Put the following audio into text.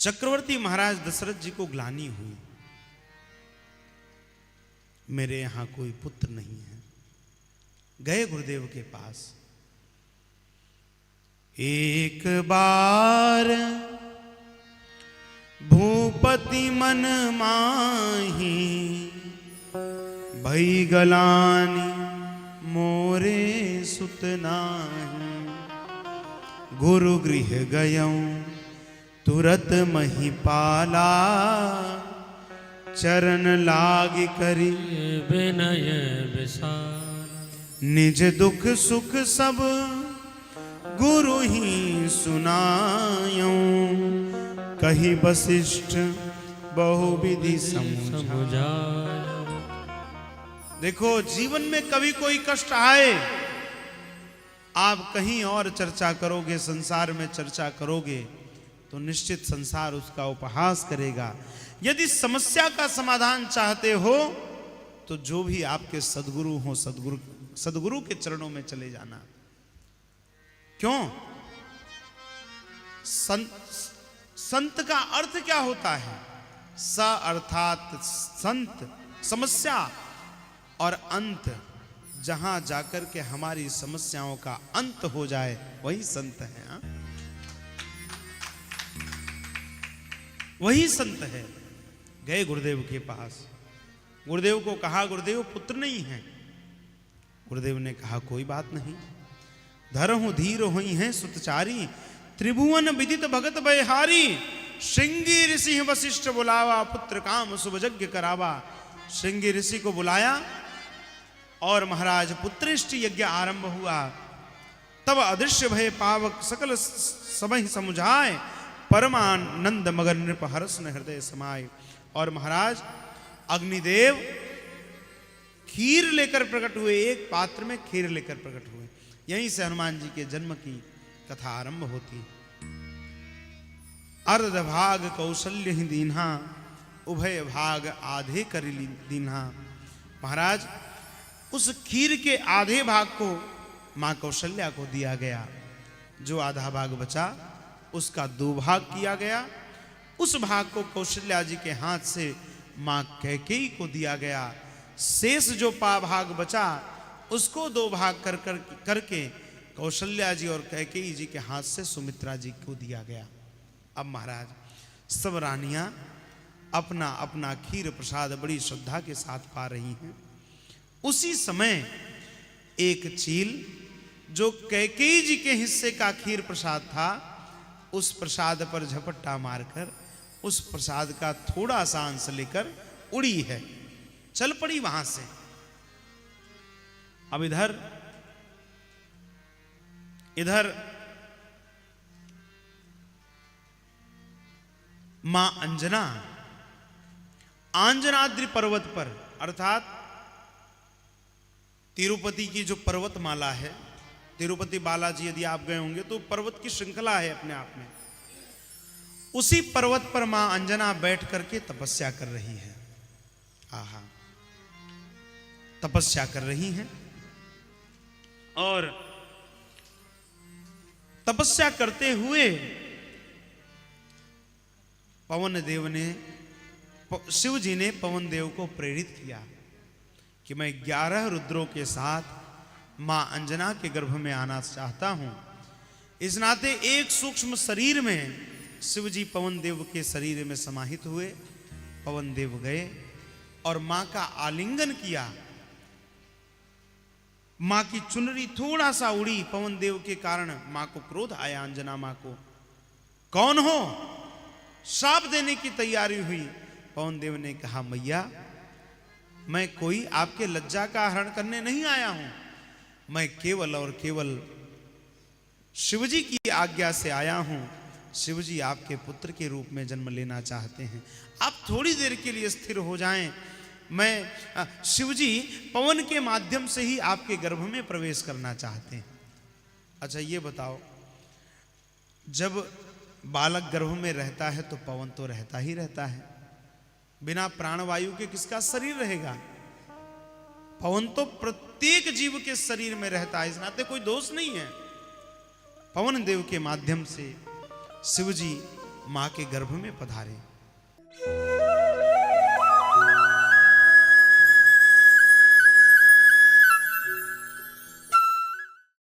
चक्रवर्ती महाराज दशरथ जी को ग्लानि हुई, मेरे यहां कोई पुत्र नहीं है। गए गुरुदेव के पास। एक बार भूपति मन माही, भई गलानि मोरे सुत नाही। गुरु गृह गयऊं तुरत महिपाला, चरण लाग करी विनय विशाल। निज दुख सुख सब गुरु ही सुनायूं, कही वशिष्ठ बहुविधि समझाए। देखो, जीवन में कभी कोई कष्ट आए, आप कहीं और चर्चा करोगे, संसार में चर्चा करोगे तो निश्चित संसार उसका उपहास करेगा। यदि समस्या का समाधान चाहते हो तो जो भी आपके सदगुरु हो, सदगुरु के चरणों में चले जाना। क्यों? संत का अर्थ क्या होता है? स अर्थात संत, समस्या, और अंत, जहां जाकर के हमारी समस्याओं का अंत हो जाए वही संत है। हा? वही संत है। गए गुरुदेव के पास। गुरुदेव को कहा, गुरुदेव पुत्र नहीं है। गुरुदेव ने कहा, कोई बात नहीं, धरहु धीर हुई हैं सुतचारी, त्रिभुवन विदित भगत बयहारी। श्रृंगी ऋषि वशिष्ठ बुलावा, पुत्र काम शुभ यज्ञ करावा। श्रृंगी ऋषि को बुलाया और महाराज पुत्रेष्टि यज्ञ आरंभ हुआ। तब अदृश्य भय पावक सकल समय समुझाए, परमानंद मगर नृप हर्ष न हृदय समाये। और महाराज अग्निदेव खीर लेकर प्रकट हुए, एक पात्र में खीर लेकर प्रकट हुए। यहीं से हनुमान जी के जन्म की कथा आरंभ होती। अर्ध भाग कौशल्य ही दीन्हा, उभय भाग आधे कर दीन्हा। महाराज उस खीर के आधे भाग को मां कौशल्या को दिया गया, जो आधा भाग बचा उसका 2 भाग किया गया। उस भाग को कौशल्या जी के हाथ से मां कैकेयी को दिया गया। शेष जो भाग बचा उसको 2 भाग करके कौशल्या जी और कैकेयी जी के हाथ से सुमित्रा जी को दिया गया। अब महाराज सब रानियां अपना अपना खीर प्रसाद बड़ी श्रद्धा के साथ पा रही हैं। उसी समय एक चील जो कैकेयी जी के हिस्से का खीर प्रसाद था, उस प्रसाद पर झपट्टा मारकर उस प्रसाद का थोड़ा सा अंश लेकर उड़ी है, चल पड़ी वहां से। अब इधर मां अंजना आंजनाद्रि पर्वत पर, अर्थात तिरुपति की जो पर्वतमाला है, तिरुपति बालाजी यदि आप गए होंगे तो पर्वत की श्रृंखला है अपने आप में। उसी पर्वत पर मां अंजना बैठ करके तपस्या कर रही है। आहा, तपस्या कर रही हैं। और तपस्या करते हुए पवन देव ने, शिव जी ने पवन देव को प्रेरित किया कि मैं 11 रुद्रों के साथ मां अंजना के गर्भ में आना चाहता हूं। इस नाते एक सूक्ष्म शरीर में शिव जी पवन देव के शरीर में समाहित हुए। पवन देव गए और मां का आलिंगन किया। मां की चुनरी थोड़ा सा उड़ी, पवन देव के कारण मां को क्रोध आया। अंजना मां को, कौन हो? श्राप देने की तैयारी हुई। पवन देव ने कहा, मैया मैं कोई आपके लज्जा का हरण करने नहीं आया हूं, मैं केवल और केवल शिवजी की आज्ञा से आया हूं। शिवजी आपके पुत्र के रूप में जन्म लेना चाहते हैं, आप थोड़ी देर के लिए स्थिर हो जाएं। मैं शिवजी पवन के माध्यम से ही आपके गर्भ में प्रवेश करना चाहते हैं। अच्छा ये बताओ, जब बालक गर्भ में रहता है तो पवन तो रहता ही रहता है, बिना प्राणवायु के किसका शरीर रहेगा? पवन तो प्रत्येक जीव के शरीर में रहता है, इस नाते कोई दोष नहीं है। पवन देव के माध्यम से शिवजी मां के गर्भ में पधारे।